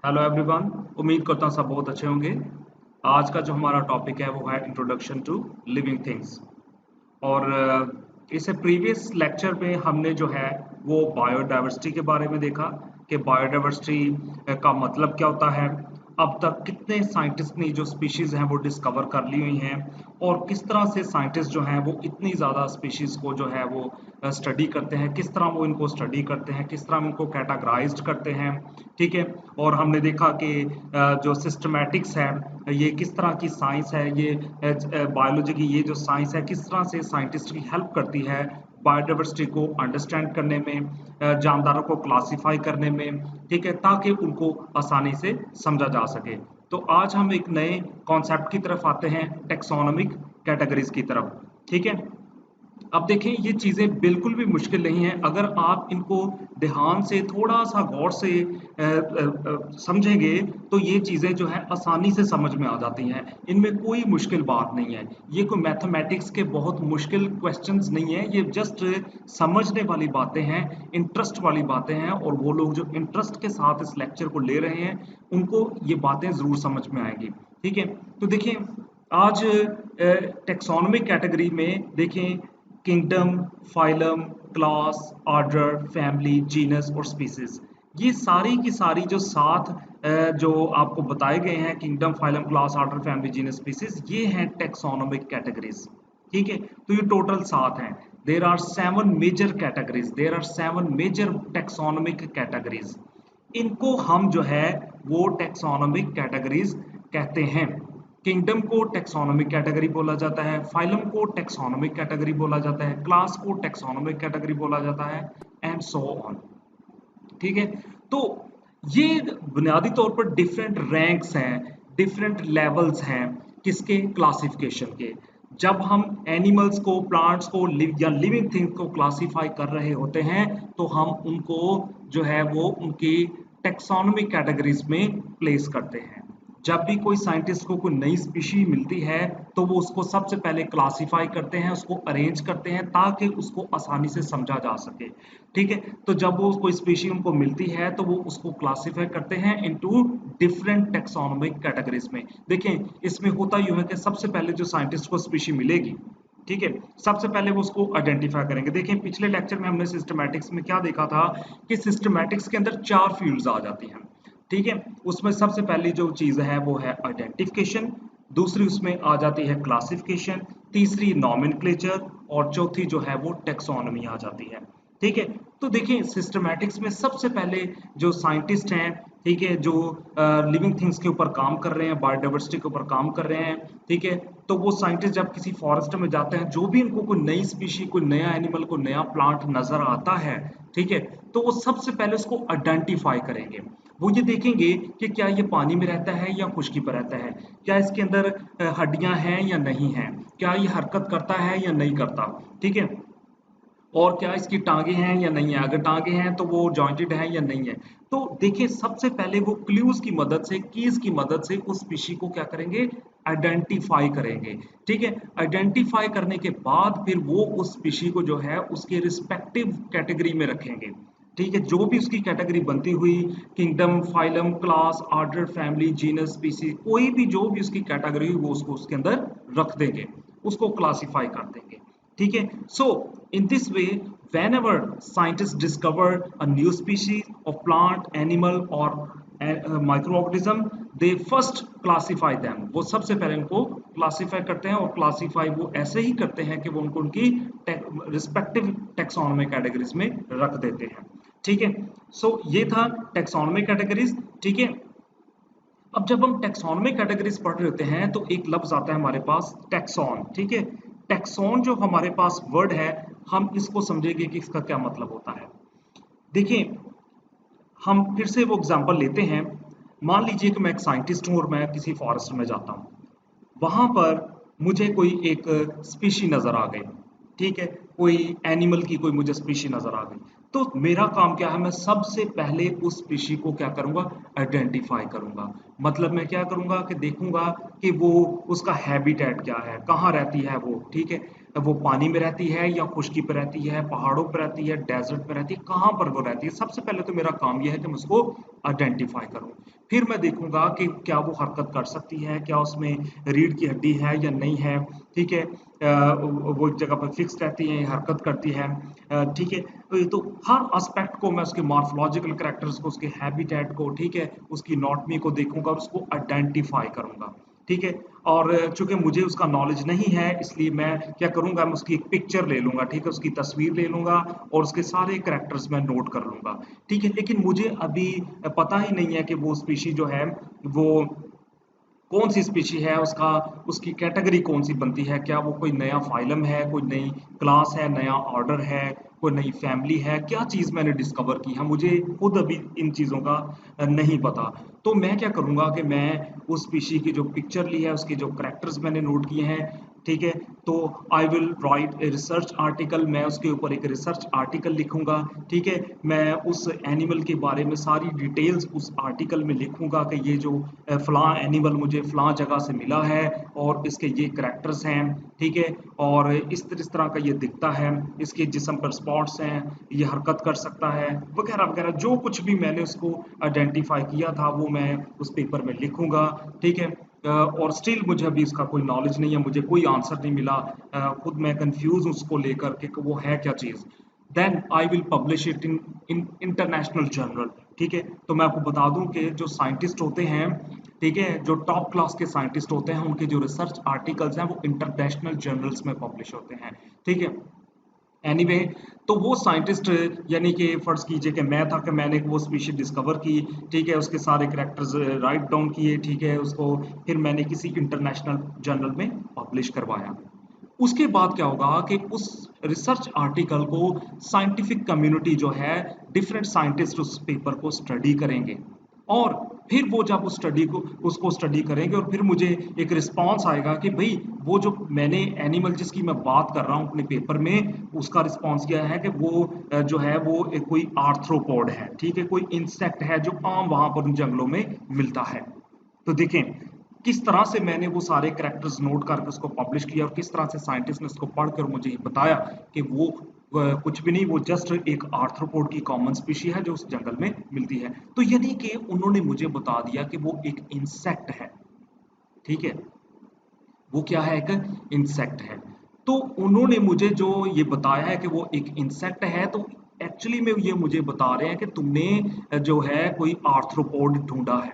Hello everyone. उम्मीद करता हूँ सब बहुत अच्छे होंगे। आज का जो हमारा टॉपिक है वो है इंट्रोडक्शन टू लिविंग थिंग्स। और इससे प्रीवियस लेक्चर में हमने जो है वो बायोडाइवर्सिटी के बारे में देखा कि बायोडाइवर्सिटी का मतलब क्या होता है। अब तक कितने साइंटिस्ट ने जो स्पीशीज हैं वो डिस्कवर कर ली हुई हैं और किस तरह से साइंटिस्ट जो हैं वो इतनी ज़्यादा स्पीशीज को जो है वो स्टडी करते हैं, किस तरह वो इनको स्टडी करते हैं, किस तरह इनको कैटेगराइज्ड करते हैं। ठीक है। और हमने देखा कि जो सिस्टमैटिक्स है, ये किस तरह की साइंस है, ये बायोलॉजी की ये जो साइंस है किस तरह से साइंटिस्ट की हेल्प करती है बायोडाइवर्सिटी को अंडरस्टैंड करने में, जानदारों को क्लासिफाई करने में। ठीक है, ताकि उनको आसानी से समझा जा सके। तो आज हम एक नए कॉन्सेप्ट की तरफ आते हैं, टेक्सोनोमिक कैटेगरीज की तरफ। ठीक है। अब देखें, ये चीज़ें बिल्कुल भी मुश्किल नहीं है। अगर आप इनको ध्यान से थोड़ा सा गौर से समझेंगे तो ये चीज़ें जो है आसानी से समझ में आ जाती हैं। इनमें कोई मुश्किल बात नहीं है। ये कोई मैथमेटिक्स के बहुत मुश्किल क्वेश्चंस नहीं है, ये जस्ट समझने वाली बातें हैं, इंटरेस्ट वाली बातें हैं। और वो लोग जो इंटरेस्ट के साथ इस लेक्चर को ले रहे हैं उनको ये बातें ज़रूर समझ में आएंगी। ठीक है। तो देखें, आज टेक्सोनोमिक कैटेगरी में देखें, kingdom, phylum, class, order, family, genus और स्पीसीज, ये सारी की सारी जो सात जो आपको बताए गए हैं, kingdom, phylum, class, order, family, genus, species, ये हैं टेक्सोनोमिक कैटेगरीज। ठीक है। तो ये टोटल सात हैं। There are seven major categories, there are seven major taxonomic categories. इनको हम जो है वो टेक्सोनोमिक कैटेगरीज कहते हैं। किंगडम को टेक्सोनोमिक कैटेगरी बोला जाता है, फाइलम को टेक्सोनोमिक कैटेगरी बोला जाता है, क्लास को टेक्सोनोमिक कैटेगरी बोला जाता है, एंड सो ऑन। ठीक है। तो ये बुनियादी तौर पर डिफरेंट रैंक्स हैं, डिफरेंट लेवल्स हैं किसके, क्लासिफिकेशन के। जब हम एनिमल्स को, प्लांट्स को या लिविंग थिंग्स को क्लासिफाई कर रहे होते हैं तो हम उनको जो है वो उनकी टेक्सोनोमिक कैटेगरीज में प्लेस करते हैं। जब भी कोई साइंटिस्ट को कोई नई स्पीशी मिलती है तो वो उसको सबसे पहले क्लासिफाई करते हैं, उसको अरेंज करते हैं ताकि उसको आसानी से समझा जा सके। ठीक है। तो जब वो कोई स्पीशी उनको मिलती है तो वो उसको क्लासिफाई करते हैं इनटू डिफरेंट टेक्सोनोमिक कैटेगरीज में। देखें, इसमें होता यूं है कि सबसे पहले जो साइंटिस्ट को स्पीशी मिलेगी, ठीक है, सबसे पहले वो उसको आइडेंटिफाई करेंगे। देखें, पिछले लेक्चर में हमने सिस्टमैटिक्स में क्या देखा था कि सिस्टमैटिक्स के अंदर चार फील्ड्स आ जाती हैं। ठीक है। उसमें सबसे पहली जो चीज है वो है आइडेंटिफिकेशन, दूसरी उसमें आ जाती है क्लासिफिकेशन, तीसरी नॉमेनक्लेचर और चौथी जो है वो टेक्सोनोमी आ जाती है। ठीक है। तो देखिए, सिस्टमैटिक्स में सबसे पहले जो साइंटिस्ट हैं, ठीक है, जो लिविंग थिंग्स के ऊपर काम कर रहे हैं, बायोडाइवर्सिटी के ऊपर काम कर रहे हैं, ठीक है, तो वो साइंटिस्ट जब किसी फॉरेस्ट में जाते हैं, जो भी इनको कोई नई स्पीशी, कोई नया एनिमल, कोई नया प्लांट नजर आता है, ठीक है, तो वो सबसे पहले उसको आइडेंटिफाई करेंगे। वो ये देखेंगे कि क्या ये पानी में रहता है या खुश्की पर रहता है, क्या इसके अंदर हड्डियां हैं या नहीं हैं, क्या ये हरकत करता है या नहीं करता। ठीक है। और क्या इसकी टांगे हैं या नहीं है, अगर टांगे हैं तो वो जॉइंटेड है या नहीं है। तो देखिए, सबसे पहले वो क्लूज की मदद से, कीज की मदद से उस स्पीशी को क्या करेंगे, आइडेंटिफाई करेंगे। ठीक है। आइडेंटिफाई करने के बाद फिर वो उस स्पीशी को जो है उसके रिस्पेक्टिव कैटेगरी में रखेंगे। ठीक है। जो भी उसकी कैटेगरी बनती हुई, kingdom, phylum, class, order, family, genus, स्पीसी, कोई भी जो भी उसकी कैटेगरी हुई वो उसको उसके अंदर रख देंगे, उसको क्लासिफाई कर देंगे। ठीक है। सो in this way, whenever scientists discover a new species of plant, animal or microorganism, they first classify them. वो सबसे पहले उनको क्लासीफाई करते हैं और क्लासीफाई वो ऐसे ही करते हैं कि वो उनको उनकी रिस्पेक्टिव टेक्सोनोमिक कैटेगरीज में रख देते हैं। ठीक है। सो ये था टेक्सोनोमिक कैटेगरीज। ठीक है। अब जब हम टेक्सोनोमिक कैटेगरीज पढ़ रहे होते हैं तो एक लफ्ज आता है हमारे पास, टेक्सॉन। ठीक है। टेक्सॉन जो हमारे पास वर्ड है, हम इसको समझेंगे कि इसका क्या मतलब होता है। देखिए, हम फिर से वो एग्जांपल लेते हैं। मान लीजिए कि मैं एक साइंटिस्ट हूं और मैं किसी फॉरेस्ट में जाता हूं, वहां पर मुझे कोई एक स्पीशी नजर आ गई। ठीक है। कोई एनिमल की कोई मुझे स्पीशी नजर आ गई। तो मेरा काम क्या है, मैं सबसे पहले उस स्पीशी को क्या करूंगा, आइडेंटिफाई करूंगा। मतलब मैं क्या करूंगा कि देखूंगा कि वो, उसका हैबिटेट क्या है, कहाँ रहती है वो। ठीक है। वो पानी में रहती है या खुश्की पे रहती है, पहाड़ों पे रहती है, डेजर्ट पे रहती है, कहाँ पर वो रहती है। सबसे पहले तो मेरा काम यह है कि मैं उसको आइडेंटिफाई करूँ। फिर मैं देखूंगा कि क्या वो हरकत कर सकती है, क्या उसमें रीढ़ की हड्डी है या नहीं है, ठीक है। वो एक जगह पर फिक्स रहती है, हरकत करती है, ठीक है। तो हर एस्पेक्ट को मैं उसके मॉर्फोलॉजिकल कैरेक्टर्स को, उसके हैबिटेट को, ठीक है, उसकी एनाटॉमी को देखूंगा और उसको आइडेंटिफाई करूंगा, ठीक है। और चूंकि मुझे उसका नॉलेज नहीं है, इसलिए मैं क्या करूंगा, मैं उसकी एक पिक्चर ले लूंगा, ठीक है, उसकी तस्वीर ले लूंगा और उसके सारे कैरेक्टर्स मैं नोट कर लूंगा, ठीक है। लेकिन मुझे अभी पता ही नहीं है कि वो स्पीशी जो है वो कौन सी स्पीशी है, उसका उसकी कैटेगरी कौन सी बनती है, क्या वो कोई नया फाइलम है, कोई नई क्लास है, नया ऑर्डर है, कोई नई फैमिली है, क्या चीज़ मैंने डिस्कवर की है, मुझे खुद अभी इन चीज़ों का नहीं पता। तो मैं क्या करूँगा कि मैं उस स्पीशी की जो पिक्चर ली है, उसके जो करेक्टर्स मैंने नोट किए हैं, ठीक है, तो I will write a research article, मैं उसके ऊपर एक रिसर्च आर्टिकल लिखूंगा, ठीक है। मैं उस एनिमल के बारे में सारी डिटेल्स उस आर्टिकल में लिखूंगा कि ये जो फलां एनिमल मुझे फलां जगह से मिला है और इसके ये करेक्टर्स हैं, ठीक है, और इस तरह का ये दिखता है, इसके जिस्म पर स्पॉट्स हैं, ये हरकत कर सकता है, वगैरह वगैरह, जो कुछ भी मैंने उसको आइडेंटिफाई किया था वो मैं उस पेपर में लिखूंगा, ठीक है। और स्टिल मुझे अभी इसका कोई नॉलेज नहीं है, मुझे कोई आंसर नहीं मिला, खुद मैं कंफ्यूज उसको लेकर के कि वो है क्या चीज़। Then I will publish it in international journal, ठीक है। तो मैं आपको बता दूं कि जो साइंटिस्ट होते हैं, ठीक है, जो टॉप क्लास के साइंटिस्ट होते हैं, उनके जो रिसर्च आर्टिकल्स हैं वो इंटरनेशनल जर्नल्स में पब्लिश होते हैं, ठीक है। एनीवे तो वो साइंटिस्ट, यानी कि फर्ज कीजिए कि मैं था कि मैंने वो स्पीशीज डिस्कवर की, ठीक है, उसके सारे करेक्टर्स राइट डाउन किए, ठीक है, उसको फिर मैंने किसी इंटरनेशनल जर्नल में पब्लिश करवाया। उसके बाद क्या होगा कि उस रिसर्च आर्टिकल को साइंटिफिक कम्युनिटी जो है, डिफरेंट साइंटिस्ट उस पेपर को स्टडी करेंगे और फिर वो जब उस स्टडी को उसको स्टडी करेंगे और फिर मुझे एक रिस्पांस आएगा कि भाई वो जो मैंने एनिमल जिसकी मैं बात कर रहा हूँ अपने पेपर में, उसका रिस्पांस क्या है कि वो जो है वो एक कोई आर्थ्रोपोड है, ठीक है, कोई इंसेक्ट है जो आम वहां पर उन जंगलों में मिलता है। तो देखें किस तरह से मैंने वो सारे कैरेक्टर्स नोट करके उसको पब्लिश किया और किस तरह से साइंटिस्ट ने उसको पढ़कर मुझे ये बताया कि वो कुछ भी नहीं, वो जस्ट एक आर्थ्रोपोड की कॉमन स्पीशी है जो उस जंगल में मिलती है। तो यानी कि उन्होंने मुझे बता दिया कि वो एक इंसेक्ट है, ठीक है, वो क्या है, एक इंसेक्ट है। तो उन्होंने मुझे जो ये बताया है कि वो एक इंसेक्ट है, तो एक्चुअली में ये मुझे बता रहे हैं कि तुमने जो है कोई आर्थ्रोपोड ढूंढा है,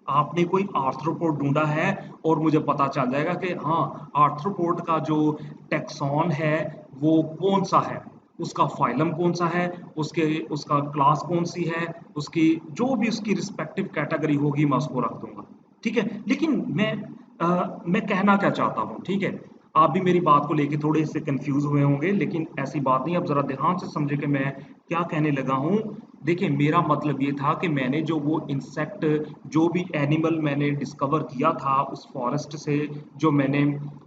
आपने कोई आर्थ्रोपोड ढूंढा है। और मुझे पता चल जाएगा कि हाँ, आर्थ्रोपोड का जो टेक्सॉन है वो कौन सा है, उसका फाइलम कौन सा है, उसके उसका क्लास कौन सी है, उसकी जो भी उसकी रिस्पेक्टिव कैटेगरी होगी मैं उसको रख दूंगा, ठीक है। लेकिन मैं कहना क्या चाहता हूँ, ठीक है, आप भी मेरी बात को लेके थोड़े से कंफ्यूज हुए होंगे, लेकिन ऐसी बात नहीं, अब जरा ध्यान से समझे कि मैं क्या कहने लगा हूँ। देखिए मेरा मतलब ये था कि मैंने जो वो इंसेक्ट, जो भी एनिमल मैंने डिस्कवर किया था उस फॉरेस्ट से, जो मैंने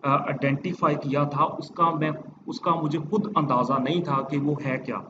आइडेंटिफाई किया था, उसका मुझे खुद अंदाजा नहीं था कि वो है क्या,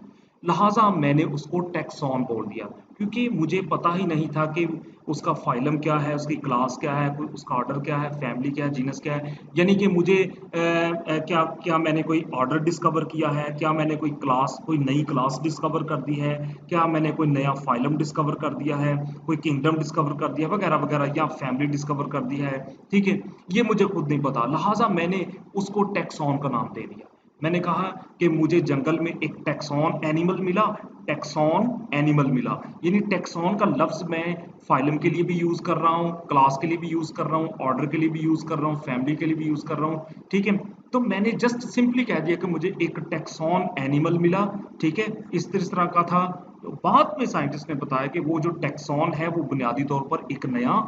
लिहाजा मैंने उसको टैक्सॉन बोल दिया, क्योंकि मुझे पता ही नहीं था कि उसका फाइलम क्या है, उसकी क्लास क्या है, कोई उसका ऑर्डर क्या है, फैमिली क्या है, जीनस क्या है। यानी कि मुझे क्या क्या मैंने कोई ऑर्डर डिस्कवर किया है, क्या मैंने कोई क्लास, कोई नई क्लास डिस्कवर कर दी है, क्या मैंने कोई नया फाइलम डिस्कवर कर दिया है, कोई किंगडम डिस्कवर कर दिया वगैरह वगैरह, या फैमिली डिस्कवर कर दी है, ठीक है। ये मुझे खुद नहीं पता, लिहाजा मैंने उसको टैक्सॉन का नाम दे दिया। मैंने कहा कि मुझे जंगल में एक टैक्सॉन एनिमल मिला, टैक्सॉन एनिमल मिला, यानी टैक्सॉन का लफ्ज मैं फाइलम के लिए भी यूज कर रहा हूँ, क्लास के लिए भी यूज कर रहा हूँ, ऑर्डर के लिए भी यूज कर रहा हूँ, फैमिली के लिए भी यूज कर रहा हूँ, ठीक है। तो मैंने जस्ट सिंपली कह दिया कि मुझे एक टैक्सॉन एनिमल मिला, ठीक है, इस तरह का था। तो बाद में साइंटिस्ट ने बताया कि वो जो टैक्सॉन है वो बुनियादी तौर पर एक नया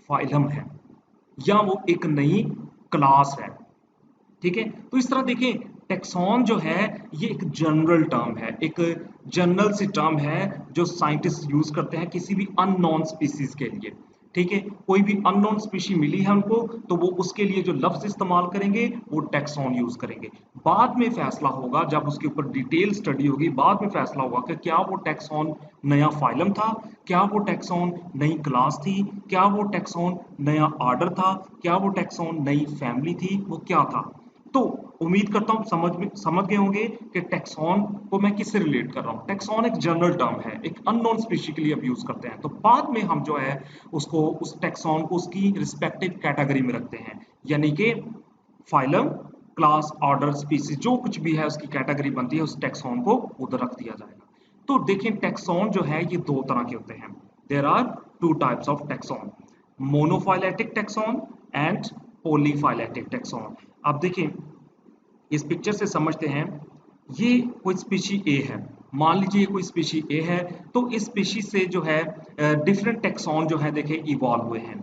फाइलम है या वो एक नई क्लास है, ठीक है। तो इस तरह देखिए टेक्सॉन जो है ये एक जनरल टर्म है, एक जनरल सी टर्म है जो साइंटिस्ट यूज करते हैं किसी भी अननोन स्पीसीज के लिए, ठीक है। कोई भी अननोन स्पीशी मिली है उनको तो वो उसके लिए जो लफ्ज इस्तेमाल करेंगे वो टेक्सॉन यूज करेंगे। बाद में फैसला होगा, जब उसके ऊपर डिटेल स्टडी होगी, बाद में फैसला होगा कि क्या वो टेक्सॉन नया फाइलम था, क्या वो टेक्सॉन नई क्लास थी, क्या वो टेक्सॉन नया ऑर्डर था, क्या वो टेक्सॉन नई फैमिली थी, वो क्या था। तो उम्मीद करता हूँ समझ गए होंगे कि टैक्सॉन को मैं किससे रिलेट कर रहा हूँ। टैक्सॉन एक जनरल टर्म है, एक अननोन स्पीशी के लिए अब यूज करते हैं, तो बाद में हम जो है उसको उस टैक्सॉन को उसकी रिस्पेक्टिव कैटेगरी में रखते हैं, यानी कि फाइलम, क्लास, ऑर्डर, स्पीसीज जो कुछ भी है उसकी कैटेगरी बनती है, उस टैक्सॉन को उधर रख दिया जाएगा। तो देखिए टैक्सॉन जो है ये दो तरह के होते हैं। There are two types of taxon, monophyletic taxon and polyphyletic taxon. अब देखिए इस पिक्चर से समझते हैं, ये कोई स्पीशी ए है, मान लीजिए ये कोई स्पीशी ए है, तो इस स्पीशी से जो है डिफरेंट टैक्सॉन जो है देखिए इवॉल्व हुए हैं,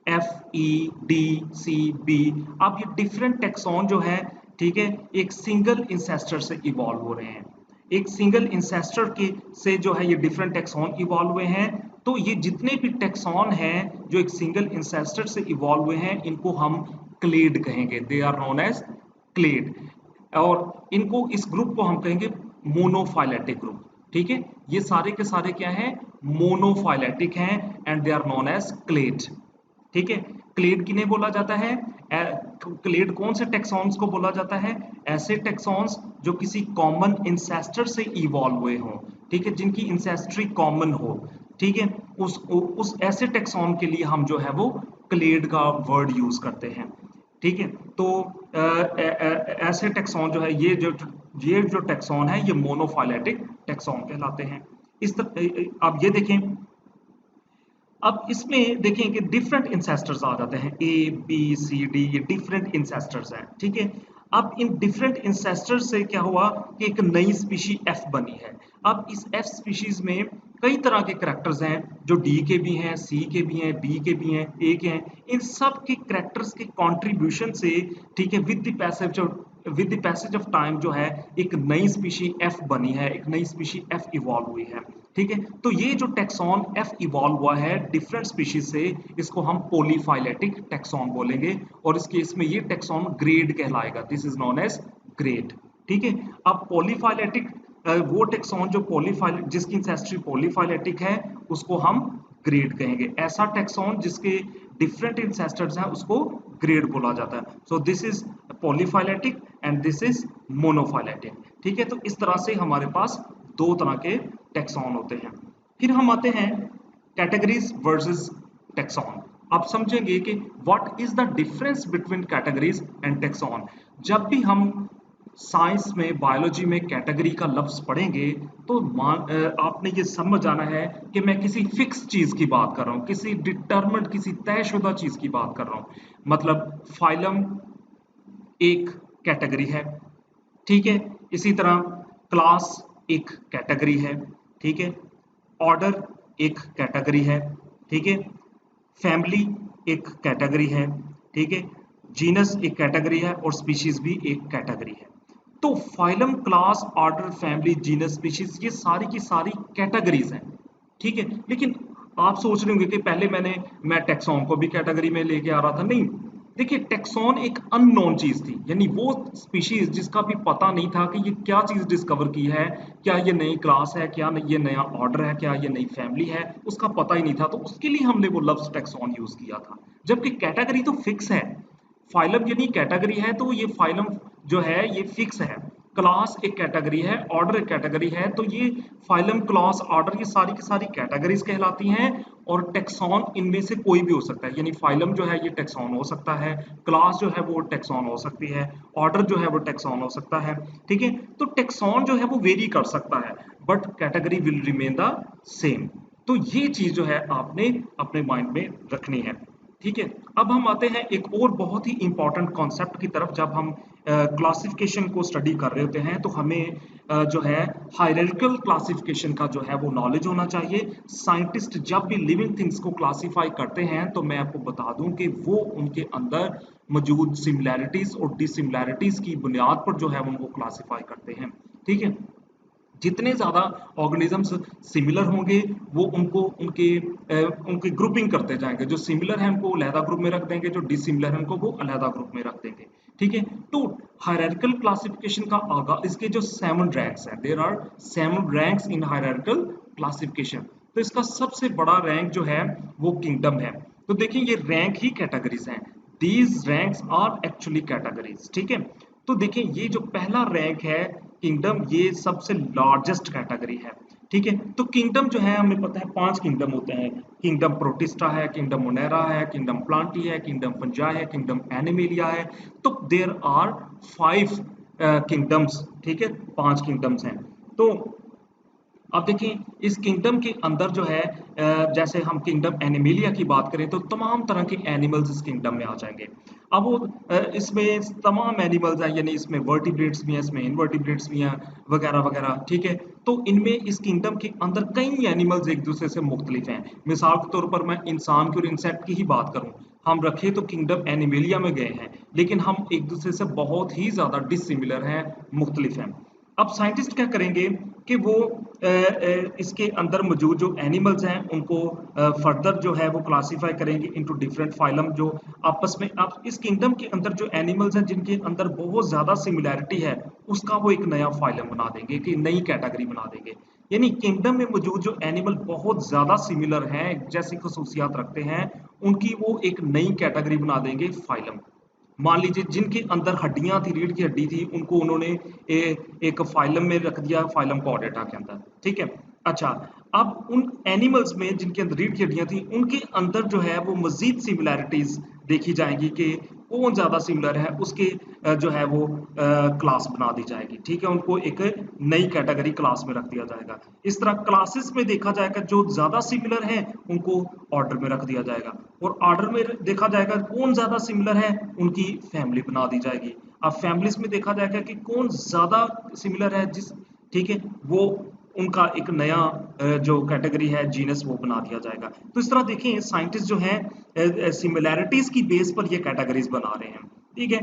एफ, ई, डी, सी, बी। अब ये डिफरेंट टैक्सॉन जो है, ठीक है, एक सिंगल इंसेस्टर से इवॉल्व हो रहे हैं, एक सिंगल इंसेस्टर के से जो है ये डिफरेंट टैक्सॉन इवॉल्व हुए हैं। तो ये जितने भी टैक्सॉन हैं जो एक सिंगल इंसेस्टर से इवॉल्व हुए हैं, इनको हम क्लेड कहेंगे, they are known as clade. और इनको, इस ग्रुप को हम कहेंगे मोनोफाइलेटिक ग्रुप। ठीक है, ये सारे के सारे क्या हैं, मोनोफाइलेटिक हैं and they are known as clade. ठीक है, क्लेड किन्हें बोला जाता है, क्लेड कौन से टेक्सॉन्स को बोला जाता है, ऐसे टेक्सॉन्स जो किसी कॉमन इंसेस्टर से इवॉल्व हुए हों, ठीक है, जिनकी इंसेस्ट्री कॉमन हो। ठीक है, उस ऐसे टेक्सॉन के लिए हम जो है वो क्लेड का वर्ड यूज करते हैं। ठीक है, तो ऐसे टेक्सॉन जो है, ये जो टेक्सॉन है ये मोनोफाइलेटिक टेक्सॉन कहलाते हैं। इस तरह अब ये देखें, अब इसमें देखें कि डिफरेंट इंसेस्टर्स आ जाते हैं, ए बी सी डी, ये डिफरेंट इंसेस्टर्स हैं। ठीक है, अब इन डिफरेंट इंसेस्टर्स से क्या हुआ कि एक नई स्पीशी एफ बनी है। अब इस एफ स्पीशीज में कई तरह के करेक्टर्स हैं, जो डी के भी हैं, सी के भी हैं, बी के भी हैं, ए के हैं। इन सब के करेक्टर्स के कंट्रीब्यूशन से, ठीक है, with the passage of time जो है एक नई स्पीशी एफ बनी है, एक नई स्पीशी एफ इवॉल्व हुई है। ठीक है, तो ये जो टेक्सॉन एफ इवॉल्व हुआ है डिफरेंट स्पीशीज से, इसको हम पॉलीफाइलेटिक टेक्सॉन बोलेंगे, और इस केस में ये टेक्सॉन ग्रेड कहलाएगा, this is known as grade. ठीक है, अब पॉलीफाइलेटिक वो टेक्सॉन जो पॉलीफाइल जिसकी इंसेस्ट्री पॉलीफाइलेटिक है उसको हम ग्रेड कहेंगे। ऐसा टेक्सॉन जिसके डिफरेंट इंसेस्टर्स हैं उसको ग्रेड बोला जाता है। So this is polyphyletic and this is monophyletic. ठीक है, तो इस तरह से हमारे पास दो तरह के टेक्सॉन होते हैं। फिर हम आते हैं कैटेगरीज वर्सेस टेक्सॉन। आप समझेंगे कि what is the difference between categories and tax on. जब भी हम साइंस में, बायोलॉजी में कैटेगरी का लफ्ज पढ़ेंगे तो आपने ये समझ आना है कि मैं किसी फिक्स चीज की बात कर रहा हूँ, किसी डिटर्मिन्ड, किसी तयशुदा चीज की बात कर रहा हूँ। मतलब फाइलम एक कैटेगरी है, ठीक है, इसी तरह क्लास एक कैटेगरी है, ठीक है, ऑर्डर एक कैटेगरी है, ठीक है, फैमिली एक कैटेगरी है, ठीक है, जीनस एक कैटेगरी है, और स्पीशीज भी एक कैटेगरी है। तो phylum, class, order, family, genus, species, ये सारी की सारी कैटेगरीज हैं। ठीक है, लेकिन आप सोच रहे होंगे कि पहले मैं टैक्सॉन को भी कैटेगरी में लेके आ रहा था। नहीं, देखिए टैक्सॉन एक अननोन चीज थी, यानी वो स्पीशीज जिसका भी पता नहीं था कि ये क्या चीज डिस्कवर की है, क्या ये नई क्लास है, क्या ये नया ऑर्डर है, क्या ये नई फैमिली है, उसका पता ही नहीं था, तो उसके लिए हमने वो लफ्ज टैक्सॉन यूज किया था। जबकि कैटेगरी तो फिक्स है, फाइलम यानी कैटेगरी है, तो ये फाइलम जो है ये फिक्स है, क्लास एक कैटेगरी है, ऑर्डर एक कैटेगरी है, तो ये फाइलम, क्लास, ऑर्डर, ये सारी की सारी कैटेगरीज कहलाती हैं। और टेक्सॉन इनमें से कोई भी हो सकता है, यानी फाइलम जो है ये टेक्सॉन हो सकता है, क्लास जो है वो टेक्सॉन हो सकती है, ऑर्डर जो है वो टेक्सॉन हो सकता है। ठीक है, तो टेक्सॉन जो है वो वेरी कर सकता है, but category will remain the same. तो ये चीज जो है आपने अपने माइंड में रखनी है। ठीक है, अब हम आते हैं एक और बहुत ही इंपॉर्टेंट कॉन्सेप्ट की तरफ। जब हम क्लासिफिकेशन को स्टडी कर रहे होते हैं तो हमें जो है हायरार्किकल क्लासिफिकेशन का जो है वो नॉलेज होना चाहिए। साइंटिस्ट जब भी लिविंग थिंग्स को क्लासिफाई करते हैं तो मैं आपको बता दूं कि वो उनके अंदर मौजूद सिमिलैरिटीज और डिसिमिलैरिटीज की बुनियाद पर जो है उनको क्लासिफाई करते हैं। ठीक है, जितने ज्यादा ऑर्गेनिजम्स सिमिलर होंगे वो उनके ग्रुपिंग करते जाएंगे, जो सिमिलर है उनको अलहदा ग्रुप में रख देंगे, जो डिसिमिलर है उनको वो अलहदा ग्रुप में रख देंगे। ठीक है, तो हायरार्किकल क्लासिफिकेशन का आगाज, इसके जो 7 रैंक्स हैं, there are 7 ranks in hierarchical classification. तो इसका सबसे बड़ा रैंक जो है वो किंगडम है। तो देखिए ये रैंक ही कैटेगरीज हैं, these ranks are actually categories. ठीक है, तो देखें ये जो पहला रैंक है किंगडम, ये सबसे लार्जेस्ट कैटेगरी है। ठीक है, तो किंगडम जो है हमें पता है 5 किंगडम होते हैं। किंगडम प्रोटिस्टा है, किंगडम मोनेरा है, किंगडम प्लांटी है, किंगडम फंजाई है, किंगडम एनिमेलिया है। तो देयर आर 5 किंगडम्स। ठीक है, 5 किंगडम्स हैं। तो अब देखिए इस किंगडम के अंदर जो है जैसे हम किंगडम एनिमेलिया की बात करें तो तमाम तरह के एनिमल्स इस किंगडम में आ जाएंगे। अब वो इसमें तमाम एनिमल्स हैं, यानी इसमें वर्टिब्रेट्स भी हैं, इसमें इनवर्टिब्रेट्स भी हैं, वगैरह वगैरह। ठीक है, तो इनमें इस किंगडम के अंदर कई एनिमल्स एक दूसरे से मुख्तलिफ हैं। मिसाल के तौर पर मैं इंसान की और इंसेक्ट की ही बात करूं, हम रखे तो किंगडम एनिमेलिया में गए हैं, लेकिन हम एक दूसरे से बहुत ही ज्यादा डिसिमिलर हैं, मुख्तलिफ हैं। अब साइंटिस्ट क्या करेंगे कि वो इसके अंदर मौजूद जो एनिमल्स हैं उनको फर्दर जो है वो क्लासीफाई करेंगे इनटू डिफरेंट फाइलम, जो आपस में आप इस किंगडम के अंदर जो एनिमल्स हैं जिनके अंदर बहुत ज्यादा सिमिलैरिटी है उसका वो एक नया फाइलम बना देंगे, कि नई कैटेगरी बना देंगे। यानी किंगडम में मौजूद जो एनिमल बहुत ज्यादा सिमिलर हैं, जैसी खसूसियात रखते हैं, उनकी वो एक नई कैटेगरी बना देंगे, फाइलम। मान लीजिए जिनके अंदर हड्डियां थी, रीढ़ की हड्डी थी, उनको उन्होंने एक फाइलम में रख दिया, फाइलम कॉर्डेटा के अंदर। ठीक है, अच्छा, अब उन एनिमल्स में जिनके अंदर रीढ़ की हड्डियां थी उनके अंदर जो है वो मजीद सिमिलैरिटीज देखी जाएंगी कि कौन ज्यादा सिमिलर है, उसके जो है वो क्लास बना दी जाएगी। ठीक है, उनको एक नई कैटेगरी क्लास में रख दिया जाएगा। इस तरह क्लासेस में देखा जाएगा जो ज्यादा सिमिलर है उनको ऑर्डर में रख दिया जाएगा, और ऑर्डर में देखा जाएगा कौन ज्यादा सिमिलर है उनकी फैमिली बना दी जाएगी। अब फैमिलीज में देखा जाएगा कि कौन ज्यादा सिमिलर है जिस, ठीक है, वो उनका एक नया जो कैटेगरी है, जीनस, वो बना दिया जाएगा। तो इस तरह देखें साइंटिस्ट जो हैं सिमिलैरिटीज की बेस पर ये कैटेगरीज बना रहे हैं। ठीक है,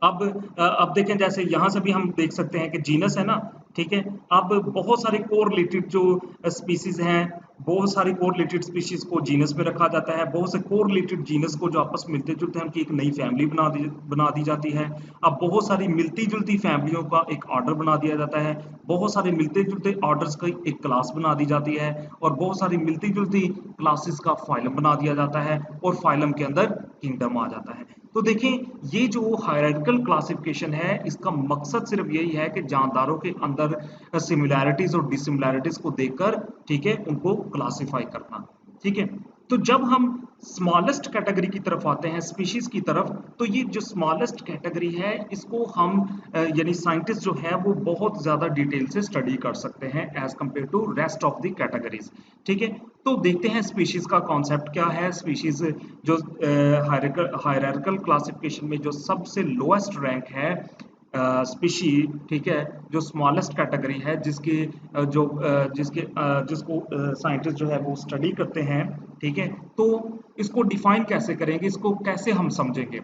अब देखें जैसे यहां से भी हम देख सकते हैं कि जीनस है ना। ठीक है, अब बहुत सारे कोरिलेटेड जो स्पीसीज हैं, बहुत सारी कोरिलेटेड स्पीशीज को जीनस में रखा जाता है, बहुत से कोरिलेटेड जीनस को जो आपस में मिलते जुलते हैं उनकी एक नई फैमिली बना दी जाती है। अब बहुत सारी मिलती जुलती फैमिलियों का एक ऑर्डर बना दिया जाता है, बहुत सारे मिलते जुलते ऑर्डर्स का एक क्लास बना दी जाती है, और बहुत सारी मिलती जुलती क्लासेस का फाइलम बना दिया जाता है, और फाइलम के अंदर किंगडम आ जाता है। तो देखें ये जो हायरार्किकल क्लासिफिकेशन है, इसका मकसद सिर्फ यही है कि जानदारों के अंदर सिमिलैरिटीज और डिसिमिलैरिटीज को देखकर, ठीक है, उनको क्लासिफाई करना। ठीक है, तो जब हम स्मॉलेस्ट कैटेगरी की तरफ आते हैं, स्पीशीज की तरफ, तो ये जो स्मॉलेस्ट कैटेगरी है इसको हम यानी साइंटिस्ट जो है वो बहुत ज्यादा डिटेल से स्टडी कर सकते हैं as compare to rest of the categories. ठीक है, तो देखते हैं स्पीशीज का कॉन्सेप्ट क्या है। स्पीशीज जो हायरार्किकल क्लासिफिकेशन में जो सबसे लोएस्ट रैंक है स्पीशी, ठीक है, जो स्मॉलेस्ट कैटेगरी है, जिसके जिसको साइंटिस्ट जो है वो स्टडी करते हैं। ठीक है, तो इसको डिफाइन कैसे करेंगे, इसको कैसे हम समझेंगे।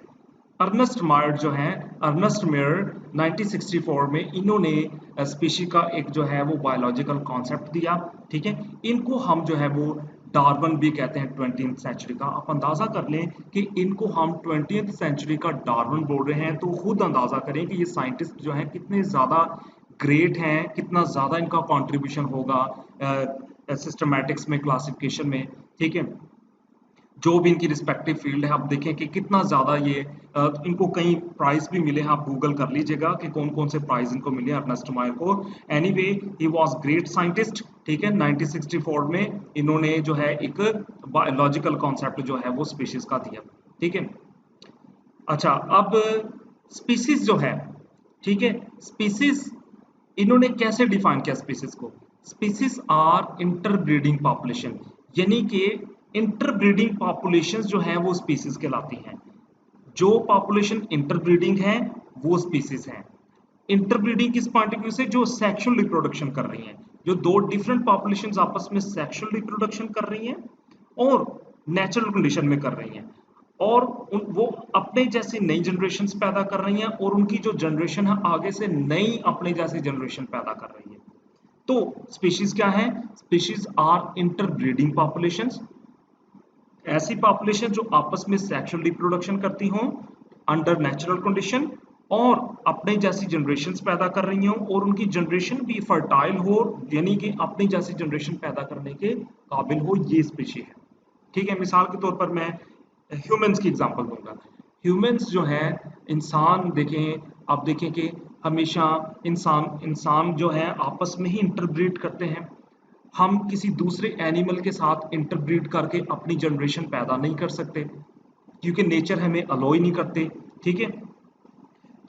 अर्नेस्ट मायर जो है, अर्नेस्ट मेयर 1964 में इन्होंने स्पीशी का एक जो है वो बायोलॉजिकल कॉन्सेप्ट दिया। ठीक है, इनको हम जो है वो डार्विन भी कहते हैं 20th सेंचुरी का। आप अंदाजा कर लें कि इनको हम 20th सेंचुरी का डार्विन बोल रहे हैं, तो खुद अंदाजा करें कि ये साइंटिस्ट जो है कितने ज्यादा ग्रेट हैं, कितना ज्यादा इनका कंट्रीब्यूशन होगा सिस्टमैटिक्स में, क्लासिफिकेशन में। ठीक है, जो भी इनकी रिस्पेक्टिव फील्ड है, आप देखें कि कितना ज्यादा ये इनको कई प्राइज भी मिले हैं। आप गूगल कर लीजिएगा कि कौन कौन से प्राइज इनको मिले अर्नेस्ट मायर को। Anyway he was great scientist. ठीक है, 1964 में इन्होंने जो है एक बायोलॉजिकल कॉन्सेप्ट जो है वो स्पीशीज का दिया। ठीक है, अच्छा, अब स्पीसीज जो है, ठीक है, स्पीसीज इन्होंने कैसे डिफाइन किया स्पीसीज को। स्पीसीज आर इंटरब्रीडिंग पॉपुलेशन, यानी कि इंटरब्रीडिंग पॉपुलेशंस जो हैं वो स्पीसीज कहलाती हैं। जो पॉपुलेशन इंटरब्रीडिंग है वो स्पीसीज है। इंटरब्रीडिंग किस पॉइंट ऑफ व्यू से, जो सेक्सुअल रिप्रोडक्शन कर रही हैं, जो दो डिफरेंट पॉपुलेशंस आपस में सेक्सुअल रिप्रोडक्शन कर रही हैं और नेचुरल कंडीशन में कर रही हैं, और वो अपने जैसी नई जनरेशन पैदा कर रही हैं, और उनकी जो जनरेशन है आगे से नई अपने जैसी जनरेशन पैदा कर रही है। तो स्पीशीज क्या है, स्पीशीज आर इंटरब्रीडिंग पॉपुलेशंस, ऐसी पॉपुलेशन जो आपस में सेक्सुअल रिप्रोडक्शन करती हों अंडर नेचुरल कंडीशन, और अपने जैसी जनरेशन पैदा कर रही हों, और उनकी जनरेशन भी फर्टाइल हो, यानी कि अपनी जैसी जनरेशन पैदा करने के काबिल हो, ये स्पीशी है। ठीक है, मिसाल के तौर पर मैं ह्यूमंस की एग्जांपल दूंगा। ह्यूमंस जो है, इंसान देखें, आप देखें कि हमेशा इंसान इंसान जो है आपस में ही इंटरब्रीड करते हैं। हम किसी दूसरे एनिमल के साथ इंटरब्रीड करके अपनी जनरेशन पैदा नहीं कर सकते, क्योंकि नेचर हमें अलो ही नहीं करते। ठीक है,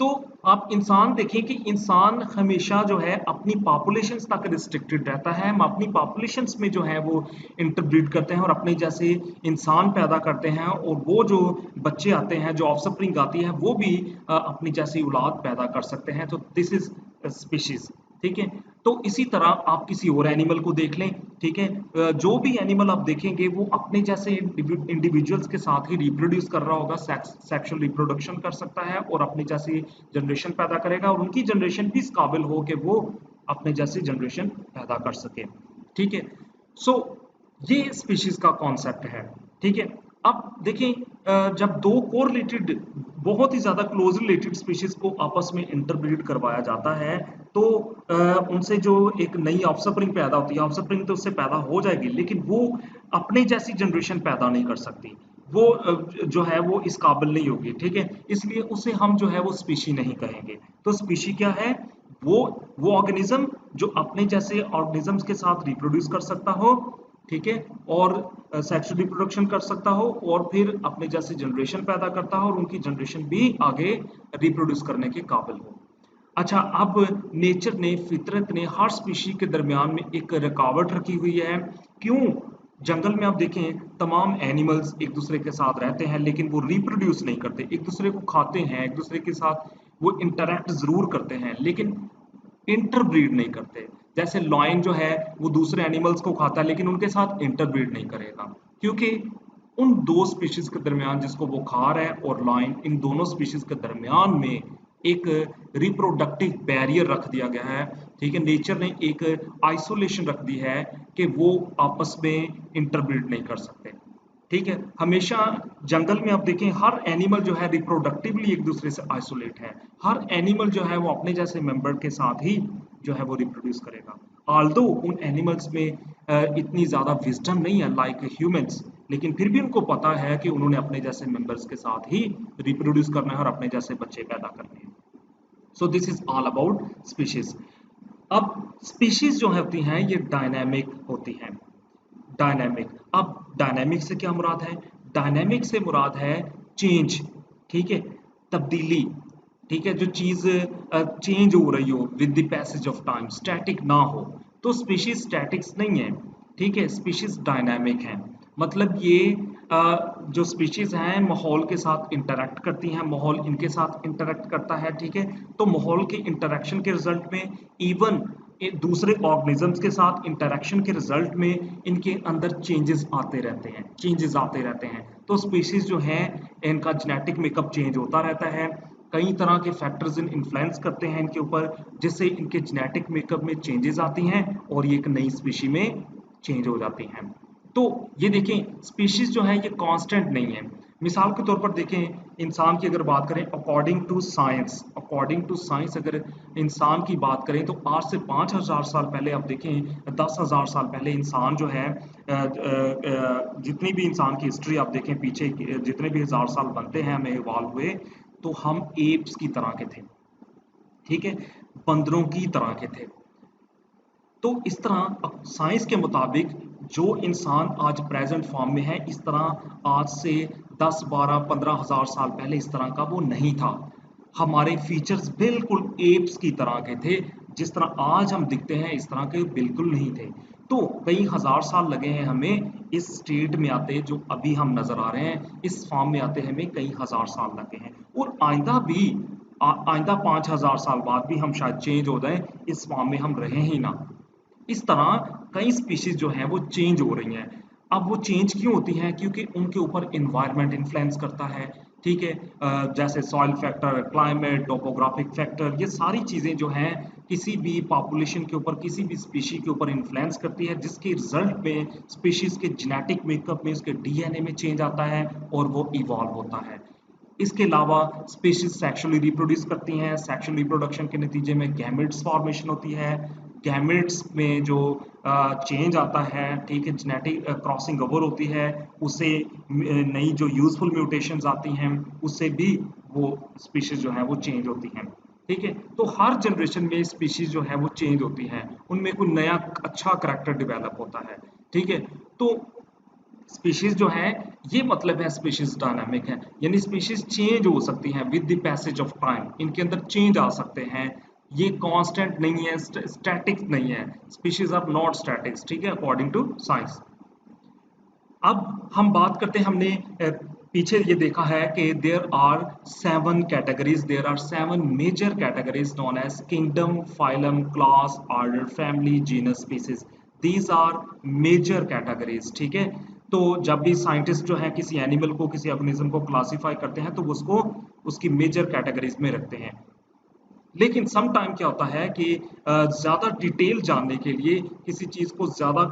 तो आप इंसान देखें कि इंसान हमेशा जो है अपनी पॉपुलेशंस तक रिस्ट्रिक्टेड रहता है। हम अपनी पॉपुलेशंस में जो है वो इंटरब्रीड करते हैं और अपने जैसे इंसान पैदा करते हैं, और वो जो बच्चे आते हैं, जो ऑफस्प्रिंग आती है, वो भी अपनी जैसी औलाद पैदा कर सकते हैं। तो दिस इज स्पीशीज। ठीक है, तो इसी तरह आप किसी और एनिमल को देख लें। ठीक है, जो भी एनिमल आप देखेंगे वो अपने जैसे इंडिविजुअल्स के साथ ही रिप्रोड्यूस कर रहा होगा, सेक्सुअल रिप्रोडक्शन कर सकता है और अपनी जैसी जनरेशन पैदा करेगा, और उनकी जनरेशन भी इस काबिल हो कि वो अपने जैसी जनरेशन पैदा कर सके। ठीक है, सो ये स्पीशीज का कॉन्सेप्ट है। ठीक है, अब देखें, जब दो कोरिलेटेड, बहुत ही ज्यादा क्लोज रिलेटेड स्पीशीज को आपस में इंटरब्रीड करवाया जाता है, तो उनसे जो एक नई ऑफस्प्रिंग पैदा होती है, ऑफस्प्रिंग तो उससे पैदा हो जाएगी, लेकिन वो अपने जैसी जनरेशन पैदा नहीं कर सकती। वो जो है वो इस काबिल नहीं होगी। ठीक है, इसलिए उसे हम जो है वो स्पीशी नहीं कहेंगे। तो स्पीशी क्या है? वो वो ऑर्गेनिज्म जो अपने जैसे ऑर्गेनिजम्स के साथ रिप्रोड्यूस कर सकता हो, ठीक है, और सेक्सुअल रिप्रोडक्शन कर सकता हो, और फिर अपने जैसे जनरेशन पैदा करता हो और उनकी जनरेशन भी आगे रिप्रोड्यूस करने के काबिल हो। अच्छा, अब नेचर ने, फितरत ने हर स्पीशी के दरमियान में एक रुकावट रखी हुई है। क्यों? जंगल में आप देखें, तमाम एनिमल्स एक दूसरे के साथ रहते हैं, लेकिन वो रिप्रोड्यूस नहीं करते। एक दूसरे को खाते हैं, एक दूसरे के साथ वो इंटरैक्ट जरूर करते हैं, लेकिन इंटरब्रीड नहीं करते। जैसे लॉयन जो है वो दूसरे एनिमल्स को खाता है, लेकिन उनके साथ इंटरब्रीड नहीं करेगा, क्योंकि उन दो स्पीशीज के दरमियान, जिसको वो खा रहा है और लॉयन, इन दोनों स्पीशीज के दरमियान में एक रिप्रोडक्टिव बैरियर रख दिया गया है। ठीक है, नेचर ने एक आइसोलेशन रख दी है कि वो आपस में इंटरब्रीड नहीं कर सकते। ठीक है, हमेशा जंगल में आप देखें, हर एनिमल जो है रिप्रोडक्टिवली एक दूसरे से आइसोलेट है। हर एनिमल जो है वो अपने जैसे मेंबर के साथ ही जो है वो रिप्रोड्यूस करेगा। आल्दो उन एनिमल्स में इतनी ज्यादा विजडम नहीं है लाइक ह्यूमंस, लेकिन फिर भी उनको पता है कि उन्होंने अपने जैसे मेंबर्स के साथ ही रिप्रोड्यूस करना है और अपने जैसे बच्चे पैदा करने हैं। So this is all about species. अब स्पीशीज जो होती हैं ये डायनामिक होती हैं। डायनामिक, अब डायनामिक से क्या मुराद है? डायनामिक से मुराद है चेंज। ठीक है, तब्दीली। ठीक है, जो चीज चेंज हो रही हो with the passage of time, static ना हो। तो स्पीशीज स्टैटिक्स नहीं है। ठीक है, स्पीशीज डायनामिक है। मतलब ये जो स्पीशीज हैं माहौल के साथ इंटरेक्ट करती हैं, माहौल इनके साथ इंटरेक्ट करता है। ठीक है, तो माहौल के इंटरेक्शन के रिजल्ट में, इवन दूसरे ऑर्गेनिजम्स के साथ इंटरेक्शन के रिजल्ट में, इनके अंदर चेंजेस आते रहते हैं, चेंजेस आते रहते हैं। तो स्पीशीज जो हैं इनका जेनेटिक मेकअप चेंज होता रहता है। कई तरह के फैक्टर्स इन्फ्लुएंस करते हैं इनके ऊपर, जिससे इनके जेनेटिक मेकअप में चेंजेस आती हैं और ये एक नई स्पीशी में चेंज हो जाती हैं। तो ये देखें, स्पीशीज जो है ये कांस्टेंट नहीं है। मिसाल के तौर पर देखें, इंसान की अगर बात करें, अकॉर्डिंग टू साइंस अगर इंसान की बात करें, तो आज से 5,000 साल पहले आप देखें, 10,000 साल पहले इंसान जो है, जितनी भी इंसान की हिस्ट्री आप देखें पीछे, जितने भी हजार साल बनते हैं हमें इवॉल्व हुए, तो हम एप्स की तरह के थे। ठीक है, बंदरों की तरह के थे। तो इस तरह साइंस के मुताबिक जो इंसान आज प्रेजेंट फॉर्म में है, इस तरह आज से 10, 12, 15,000 साल पहले इस तरह का वो नहीं था। हमारे फीचर्स बिल्कुल एप्स की तरह के थे। जिस तरह आज हम दिखते हैं इस तरह के बिल्कुल नहीं थे। तो कई हजार साल लगे हैं हमें इस स्टेट में आते, जो अभी हम नजर आ रहे हैं इस फॉर्म में आते हमें कई हजार साल लगे हैं, और आइंदा भी आइंदा 5,000 साल बाद भी हम शायद चेंज हो जाएं, इस फॉर्म में हम रहें ही ना। इस तरह कई स्पीशीज जो हैं वो चेंज हो रही हैं। अब वो चेंज क्यों होती हैं? क्योंकि उनके ऊपर इन्वायरमेंट इन्फ्लुएंस करता है। ठीक है, जैसे soil factor, climate, topographic factor, ये सारी चीज़ें जो हैं किसी भी पॉपुलेशन के ऊपर, किसी भी स्पीशी के ऊपर इन्फ्लुएंस करती है, जिसके रिजल्ट में स्पीशीज के जेनेटिक मेकअप में, उसके डीएनए में चेंज आता है और वो इवॉल्व होता है। इसके अलावा स्पीशीज सेक्सुअली रिप्रोड्यूस करती हैं। सेक्सुअल रिप्रोडक्शन के नतीजे में गैमेट्स फॉर्मेशन होती है। गैमेट्स में जो चेंज आता है, ठीक है, जेनेटिक क्रॉसिंग ओवर होती है, उससे नई जो यूजफुल म्यूटेशंस आती हैं, उससे भी वो स्पीशीज जो है वो चेंज होती हैं। ठीक है, तो हर जनरेशन में स्पीशीज जो है वो चेंज होती हैं, उनमें कोई नया अच्छा करैक्टर डेवलप होता है। ठीक है, तो स्पीशीज जो है, ये मतलब है स्पीशीज डायनामिक है, यानी स्पीशीज चेंज हो सकती हैं with the passage of time, इनके अंदर चेंज आ सकते हैं, ये कांस्टेंट नहीं है, स्टैटिक नहीं है, स्पीशीज आर नॉट स्टैटिक्स। ठीक है, अकॉर्डिंग टू साइंस। अब हम बात करते हैं, हमने पीछे ये देखा है कि there are 7 categories, there are 7 major categories known as kingdom, phylum, class, order, family, genus, species. These are major categories. ठीक है, तो जब भी साइंटिस्ट जो है किसी एनिमल को, किसी ऑर्गेनिज्म को क्लासिफाई करते हैं तो उसको उसकी मेजर कैटेगरीज में रखते हैं। लेकिन सम टाइम क्या होता है कि ज़्यादा डिटेल जानने के लिए, किसी चीज़ को ज़्यादा